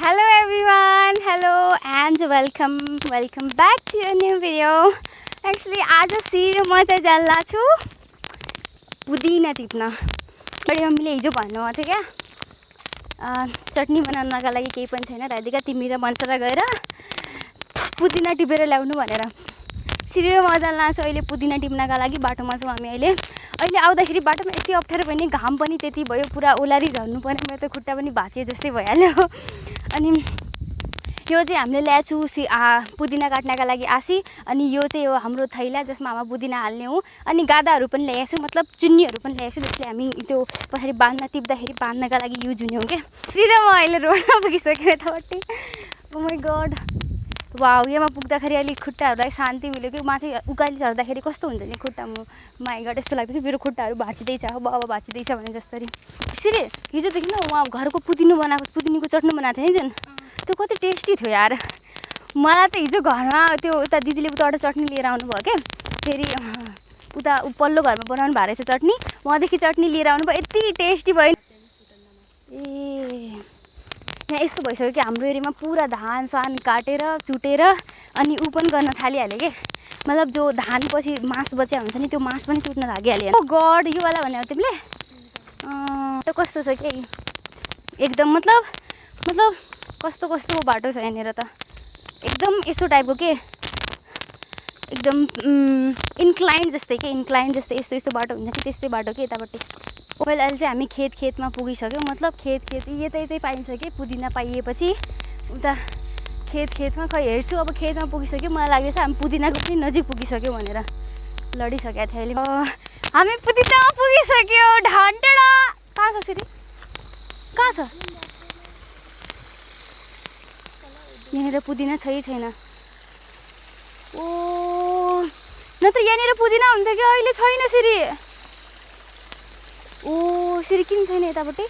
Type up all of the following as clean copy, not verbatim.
Hello everyone, hello and welcome back to a new video. Actually आज सिरियो म चाहिँ जान्ला छु पुदिना टिप्न। बडी मम्मीले हिजो भन्नुभएको थियो क्या चटनी बनाउनका लागि केही पनि छैन राधिका तिमी र मन्सरा गएर पुदिना टिपेर ल्याउनु भनेर। सिरियो म जान्ला छु अहिले पुदिना टिप्नका लागि बाटोमा छौँ हामी अहिले आउँदाखेरि बाटोमा यति अप्ठ्यारो पनि घाम पनि त्यति भयो पुरा ओलारी झर्नु पर्यो मेरो त खुट्टा पनि भाँचिए जस्तै भइहाल्यो। अनि यो चाहिँ हामीले ल्याएको छु पुदिना काट्नका लागि आसी अनि यो चाहिँ हो हाम्रो थैला जसमा हामी पुदिना हाल्ने हो अनि गादाहरू पनि ल्याएको छु मतलब चुन्नीहरू पनि ल्याएको छु जसले हामी त्यो पछाडि बाँध्न टिप्दाखेरि बाँध्नका लागि युज हुने हो क्या। फेरि म अहिले रोडमा पुगिसकेँ यतापट्टि। ओ माई गड वाउ यहाँ पुग्दाखेरि अलिक खुट्टाहरूलाई शान्ति मिल्यो कि माथि उकाली झर्दाखेरि कस्तो हुन्छ नि खुट्टा माई गड यस्तो लाग्दैछ मेरो खुट्टाहरू भाँचिँदैछ अब भाँचिँदैछ भने जस्तरी। सिरे हिजोदेखि न उहाँ घरको पुदिनीको चट्नी बनाएको थियो नि जुन त्यो कति टेस्टी थियो यार। मलाई त हिजो घरमा त्यो उता दिदीले उताबाट चट्नी लिएर आउनुभयो क्या फेरि उता पल्लो घरमा बनाउनु भएको रहेछ चट्नी उहाँदेखि चट्नी लिएर आउनुभयो यति टेस्टी भयो। यहाँ यस्तो भइसक्यो कि हाम्रो एरियामा पुरा धान सान काटेर चुटेर अनि ऊ पनि गर्न थालिहाल्यो कि मतलब जो धान पछि मास बच्या हुन्छ नि त्यो मास पनि चुट्न लागिहाल्यो। ओ गड यो वाला भन्यो तिमीले त कस्तो छ कि एकदम मतलब कस्तो बाटो छ यहाँनिर त एकदम यस्तो टाइपको के एकदम इन्क्लाइन जस्तै यस्तो बाटो हुन्छ कि त्यस्तै बाटो कि यतापट्टि। अहिले चाहिँ हामी खेतमा पुगिसक्यौँ मतलब खेत यतै पाइन्छ कि पुदिना पाइएपछि उता खेतमा खै हेर्छु अब खेतमा पुगिसक्यो मलाई लाग्दैछ हामी पुदिनाको पनि नजिक पुगिसक्यौँ भनेर लडिसकेको थियो अहिले हामी पुदिनामा पुगिसक्यो ढान्टेडा। कहाँ छ सिरी कहाँ छ यहाँनिर पुदिना छैन। ओ नत्र यहाँनिर पुदिना हुन्थ्यो कि अहिले छैन सिरी। ओ सिरी किन छैन यतापट्टि।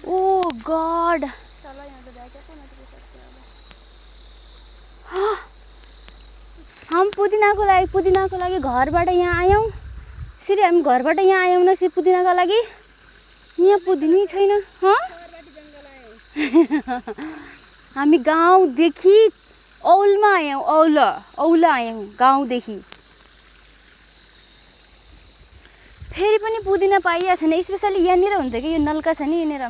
ओ गड हम पुदिनाको लागि घरबाट यहाँ आयौँ सिरी हामी घरबाट यहाँ आयौँ न सिरी पुदिनाको लागि यहाँ पुदिनै छैन। हामी गाउँदेखि औलमा आयौँ औला आयौँ गाउँदेखि फेरि पनि पुदिना पाइएको छैन स्पेसली यहाँनिर हुन्छ कि यो नल्का छ नि यहाँनिर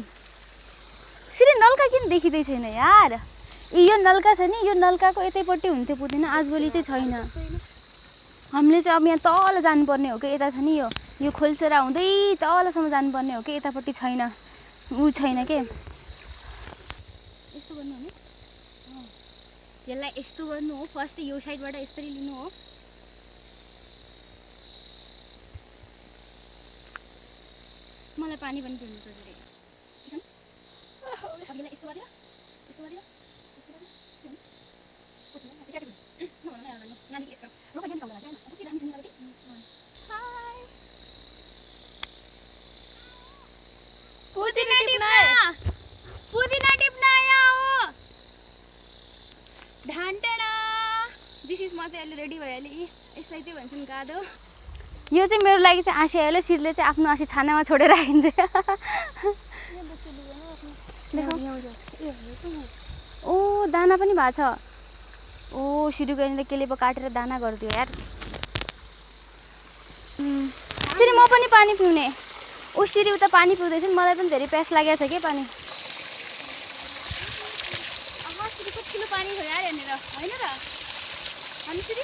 सिरी नल्का किन देखिँदै छैन यार। यो नल्का छ नि यो नल्काको यतैपट्टि हुन्थ्यो पुदिना आजभोलि चाहिँ छैन। हामीले चाहिँ अब यहाँ तल जानुपर्ने हो कि यता छ नि यो खोल्सेर हुँदै तलसम्म जानुपर्ने हो कि यतापट्टि छैन ऊ छैन के। यस्तो गर्नु हो नि यसलाई यस्तो गर्नु हो फर्स्ट यो साइडबाट यसरी लिनु हो मलाई पानी पनि पिउनु छ फेरि अघिलाई यस्तो गर्यो पुदिना टिप्न आयो ढान्टेडा। दिस इज म चाहिँ अहिले रेडी भइहालेँ यसलाई चाहिँ भन्छन् गादो। यो चाहिँ मेरो लागि चाहिँ आँसी आयो सिरले चाहिँ आफ्नो आँसी छानामा छोडेर आइन्छ। ओ दाना पनि भएको छ। ओ सिरी गएर केले पो काटेर दाना गरिदियो यार। सिरी म पनि पानी पिउने। ओ सिरी उता पानी पिउँदैछ नि मलाई पनि धेरै प्यास लागेको छ के पानी। सिरी कतिलो पानी छ यार यहाँनिर होइन र अनि सिरी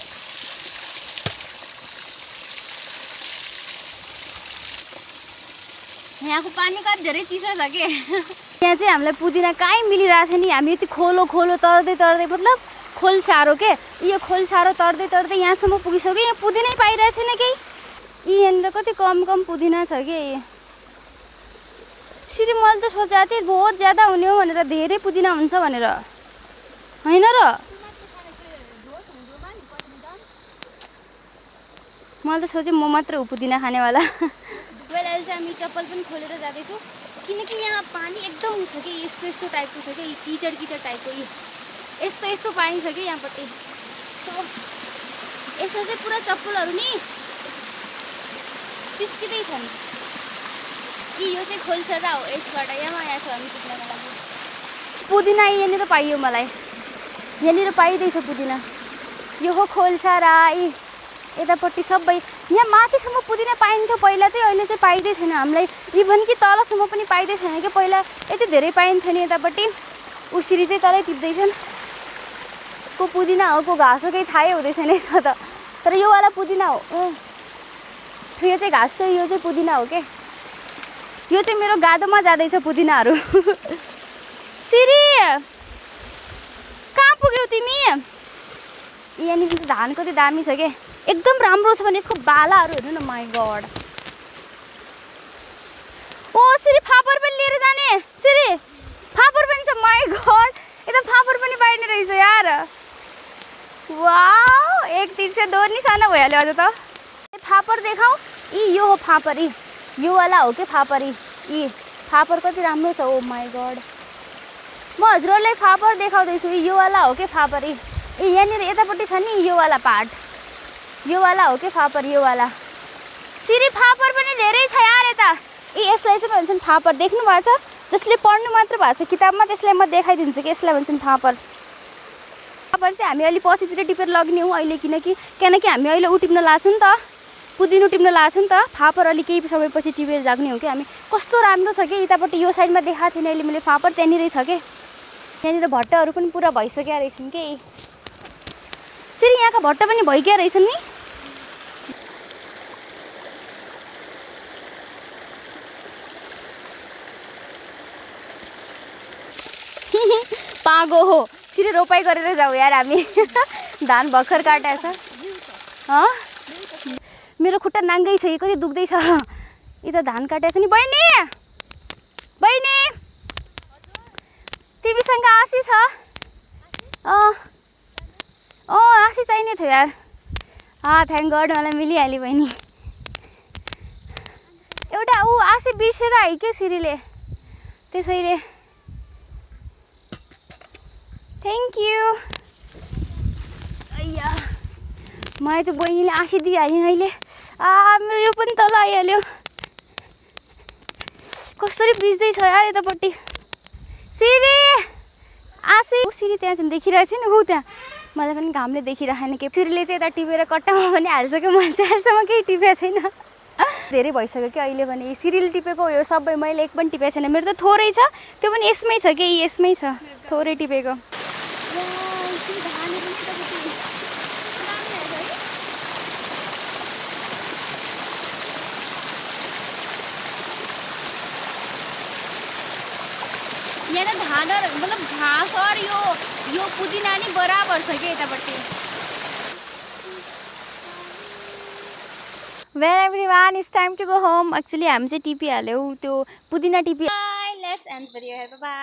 यहाँको पानी कति धेरै चिसो छ कि यहाँ चाहिँ हामीलाई पुदिना कहीँ मिलिरहेछ नि हामी यति खोलो तर्दै मतलब खोल सारो के यो खोल सारो तर्दै यहाँसम्म पुगिसक्यो यहाँ पुदिनै पाइरहेको छैन केही यहाँनिर कति कम पुदिना छ कि। सिरी मैले त सोचेको थिएँ बहुत ज्यादा हुने हो भनेर धेरै पुदिना हुन्छ भनेर होइन र मैले त सोचेँ म मात्र हो पुदिना खानेवाला। अहिले चाहिँ हामी चप्पल पनि खोलेर जाँदैछौँ किनकि यहाँ पानी एकदम छ कि यस्तो टाइपको छ कि किचड टाइपको यस्तो पानी छ कि यहाँपट्टि यसो चाहिँ पुरा चप्पलहरू नि चिच्किँदै छन् कि यो चाहिँ खोल्छ र हो यसबाट यहाँ छ हामी पुग्नको लागि। पुदिना यहाँनिर पाइयो मलाई, यहाँनिर पाइँदैछ पुदिना। यो हो खोल्सा राई, यतापट्टि सबै यहाँ माथिसम्म पुदिना पाइन्थ्यो पहिला चाहिँ, अहिले चाहिँ पाइँदै छैन हामीलाई। इभन कि तलसम्म पनि पाइँदै छैन कि, पहिला यति धेरै पाइन्थ्यो नि यतापट्टि। उसिरी चाहिँ तलै टिप्दैछन्। को पुदिना हो को घाँस हो केही थाहै हुँदै छैन यसमा त। तर यो वाला पुदिना हो। यो चाहिँ घाँस थियो, यो चाहिँ पुदिना हो के। यो चाहिँ मेरो गादोमा जाँदैछ पुदिनाहरू। सिरी कहाँ पुग्यौ तिमी? यहाँनिर चाहिँ धान कति दामी छ के, एकदम राम्रो छ भने यसको बालाहरू हेर्नु न, माई गड। ओ सिरी फापर पनि लिएर जाने, सिरी फापर पनि छ, माई गड यता फापर पनि पाइने रहेछ यार। वाउ, एक तीर से दो निशाना भइहाल्यो अझ त। फापर देखाऊ, यो हो फापर, यो वाला हो के फापर। फापर कति राम्रो छ, ओ माई गड। म हजुरहरूलाई फापर देखाउँदैछु, यो वाला हो के फापर। यहाँनिर यतापट्टि छ नि यो वाला पार्ट, यो वाला हो के फापर, यो वाला। सिरी फापर पनि धेरै छ यार यता। यसलाई चाहिँ भन्छन् फापर, देख्नु भएको छ? जसले पढ्नु मात्र भएको छ किताबमा त्यसलाई म देखाइदिन्छु कि यसलाई भन्छन् फापर। फापर चाहिँ हामी अहिले पछितिर टिपेर लग्ने हौँ अहिले, किनकि हामी अहिले उटिप्न लाग्छौँ नि त, पुदिना टिप्न लाग्छौँ नि त। फापर अलि केही समयपछि टिपेर जाग्ने हो कि हामी। कस्तो राम्रो छ कि यतापट्टि यो साइडमा देखाएको थिएन अहिले मैले, फापर त्यहाँनिरै छ के। यहाँनिर भट्टहरू पनि पुरा भइसकेका रहेछन् कि। सिरी यहाँका भट्ट पनि भइगया रहेछन् नि। पागो हो, सिरी रोपाइ गरेर जाऊ यार हामी। धान भर्खर काटेछ। मेरो खुट्टा नाङ्गै छ, कति दुख्दैछ। यता धान काटेछ नि। बहिनी बहिनी तिमीसँग आसी छ? आसी चाहिने थियो यार। थ्याङ्क गड मलाई मिलिहाल्यो बहिनी। एउटा आसी बिर्सेर आयो के सिरीले, त्यसैले थ्याङ्क यू। अय्या मलाई त बहिनीले आसी दिइहाल्यो अहिले। मेरो यो पनि तल आइहाल्यो। कसरी बिच्दैछ यार यतापट्टि। सिरी आसी, सिरी त्यहाँ चाहिँ देखिरहेको छ नि, ऊ त्यहाँ। मलाई पनि घामले देखिरहेन के। सिरीले चाहिँ यता टिपेर कट्टामा पनि हाल्छ कि, मैले चाहिँ अहिलेसम्म केही टिपेको छैन। धेरै भइसक्यो कि अहिले भने। सिरीले टिपेको यो सबै, मैले एक पनि टिपेको छैन। मेरो त थोरै छ, त्यो पनि यसमै छ कि, यसमै छ थोरै टिपेको। यहाँ धान मतलब घाँस और यो पुदिना नि बराबर छ कि यतापट्टि। Well everyone, it's time to go home. Actually हामी चाहिँ टिपिहाल्यौँ त्यो पुदिना टिपी। Let's end video, bye by.